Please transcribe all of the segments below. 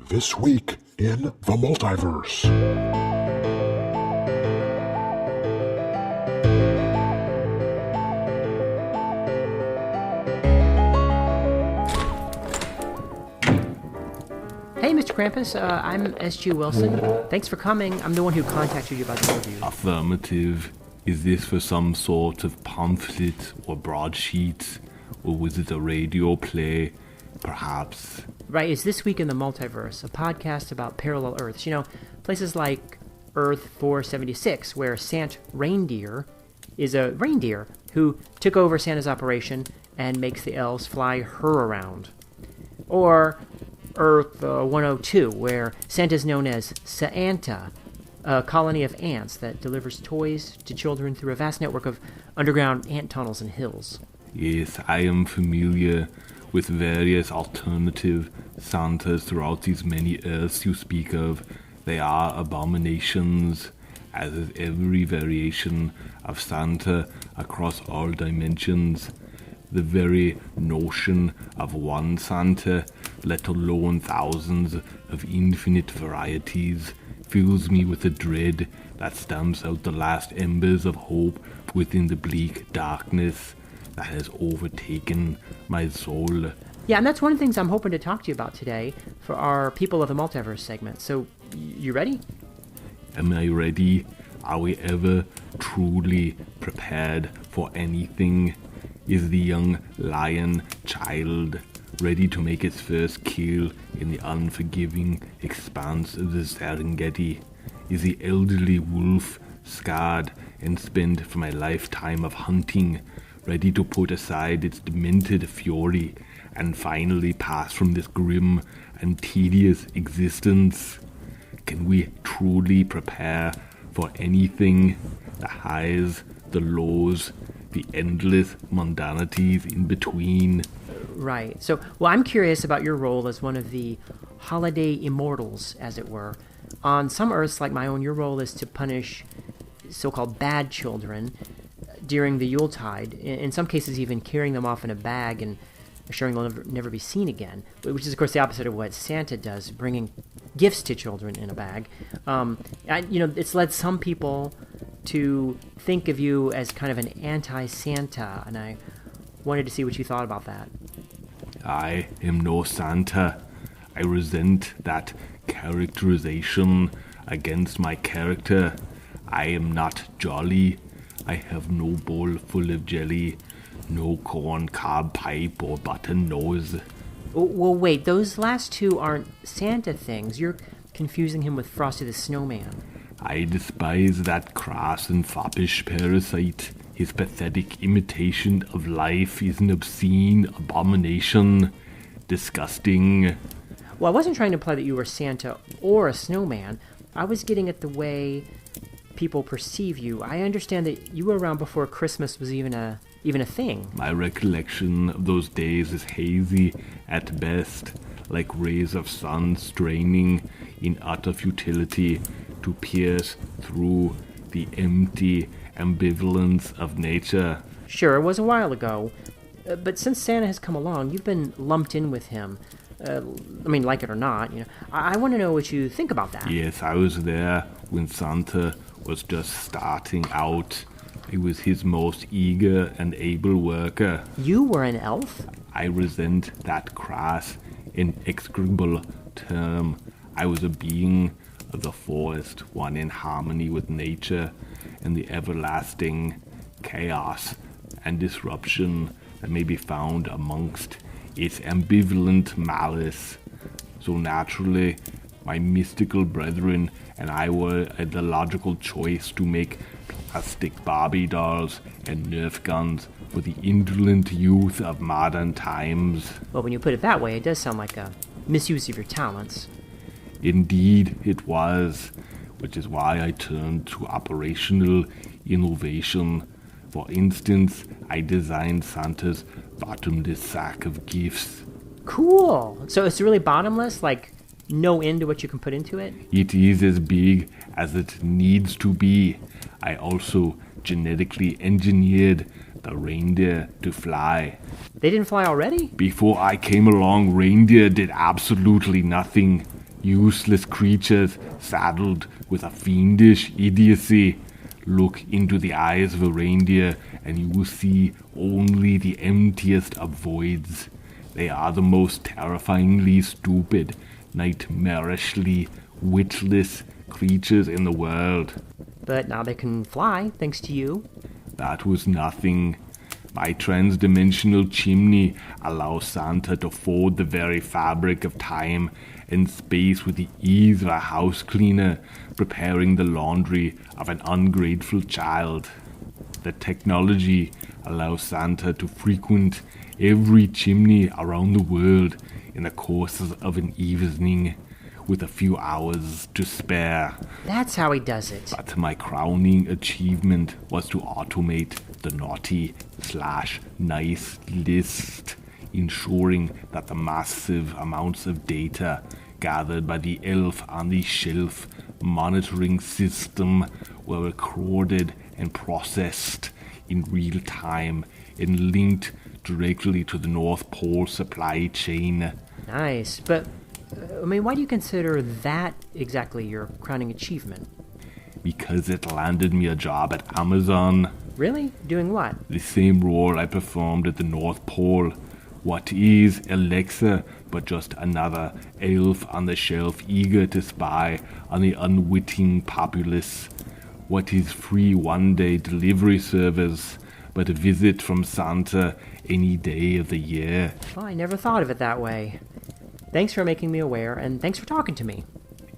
This week in the Multiverse. Hey, Mr. Krampus, I'm S.G. Wilson. Thanks for coming. I'm the one who contacted you about the interview. Affirmative. Is this for some sort of pamphlet or broadsheet? Or was it a radio play? Perhaps. Right, it's This Week in the Multiverse, a podcast about parallel Earths. You know, places like Earth 476, where Sant Reindeer is a reindeer who took over Santa's operation and makes the elves fly her around. Or Earth 102, where Santa's known as Santa, a colony of ants that delivers toys to children through a vast network of underground ant tunnels and hills. Yes, I am familiar with various alternative Santas throughout these many Earths you speak of. They are abominations, as is every variation of Santa across all dimensions. The very notion of one Santa, let alone thousands of infinite varieties, fills me with a dread that stamps out the last embers of hope within the bleak darkness that has overtaken my soul. Yeah, and that's one of the things I'm hoping to talk to you about today for our People of the Multiverse segment. So, you ready? Am I ready? Are we ever truly prepared for anything? Is the young lion child ready to make its first kill in the unforgiving expanse of the Serengeti? Is the elderly wolf scarred and spent from a lifetime of hunting, ready to put aside its demented fury and finally pass from this grim and tedious existence? Can we truly prepare for anything? The highs, the lows, the endless mundanities in between. Right. So, well, I'm curious about your role as one of the holiday immortals, as it were. On some Earths like my own, your role is to punish so-called bad children during the Yuletide, in some cases even carrying them off in a bag and assuring they'll never be seen again, which is, of course, the opposite of what Santa does, bringing gifts to children in a bag. It's led some people to think of you as kind of an anti-Santa, and I wanted to see what you thought about that. I am no Santa. I resent that characterization against my character. I am not jolly. I have no bowl full of jelly, no corn cob pipe or button nose. Well, wait, those last two aren't Santa things. You're confusing him with Frosty the Snowman. I despise that crass and foppish parasite. His pathetic imitation of life is an obscene abomination. Disgusting. Well, I wasn't trying to imply that you were Santa or a snowman. I was getting at the way people perceive you. I understand that you were around before Christmas was even a thing. My recollection of those days is hazy at best, like rays of sun straining in utter futility to pierce through the empty ambivalence of nature. Sure, it was a while ago, but since Santa has come along, you've been lumped in with him. Like it or not, I want to know what you think about that. Yes, I was there when Santa was just starting out. I was his most eager and able worker. You were an elf? I resent that crass, inexorable term. I was a being of the forest, one in harmony with nature and the everlasting chaos and disruption that may be found amongst its ambivalent malice. So naturally, my mystical brethren and I were at the logical choice to make plastic Barbie dolls and Nerf guns for the indolent youth of modern times. Well, when you put it that way, it does sound like a misuse of your talents. Indeed, it was, which is why I turned to operational innovation. For instance, I designed Santa's bottomless sack of gifts. Cool! So it's really bottomless? Like, no end to what you can put into it? It is as big as it needs to be. I also genetically engineered the reindeer to fly. They didn't fly already? Before I came along, reindeer did absolutely nothing. Useless creatures saddled with a fiendish idiocy. Look into the eyes of a reindeer and you will see only the emptiest of voids. They are the most terrifyingly stupid, nightmarishly witless creatures in the world. But now they can fly, thanks to you. That was nothing. My transdimensional chimney allows Santa to fold the very fabric of time and space with the ease of a house cleaner preparing the laundry of an ungrateful child. The technology allows Santa to frequent every chimney around the world in the course of an evening with a few hours to spare. That's how he does it. But my crowning achievement was to automate the naughty/nice list, ensuring that the massive amounts of data gathered by the elf on the shelf monitoring system were recorded and processed in real time and linked directly to the North Pole supply chain. Nice, but why do you consider that exactly your crowning achievement? Because it landed me a job at Amazon. Really? Doing what? The same role I performed at the North Pole. What is Alexa but just another elf on the shelf eager to spy on the unwitting populace? What is free one-day delivery service but a visit from Santa any day of the year? Well, I never thought of it that way. Thanks for making me aware, and thanks for talking to me.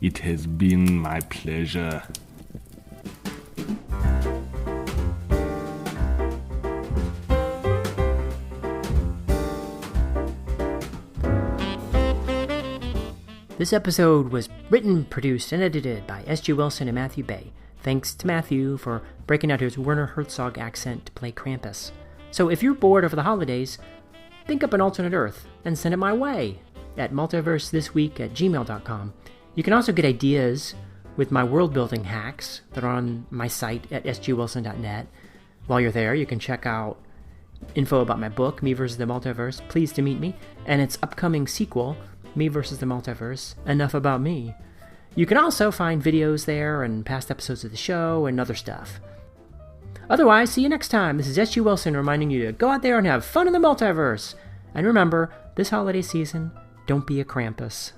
It has been my pleasure. This episode was written, produced, and edited by S.G. Wilson and Matthew Bay. Thanks to Matthew for breaking out his Werner Herzog accent to play Krampus. So if you're bored over the holidays, think up an alternate Earth and send it my way at multiversethisweek@gmail.com. You can also get ideas with my world-building hacks that are on my site at sgwilson.net. While you're there, you can check out info about my book, Me vs. the Multiverse, Pleased to Meet Me, and its upcoming sequel, Me vs. the Multiverse, Enough About Me. You can also find videos there and past episodes of the show and other stuff. Otherwise, see you next time. This is S.G. Wilson reminding you to go out there and have fun in the multiverse. And remember, this holiday season, don't be a Krampus.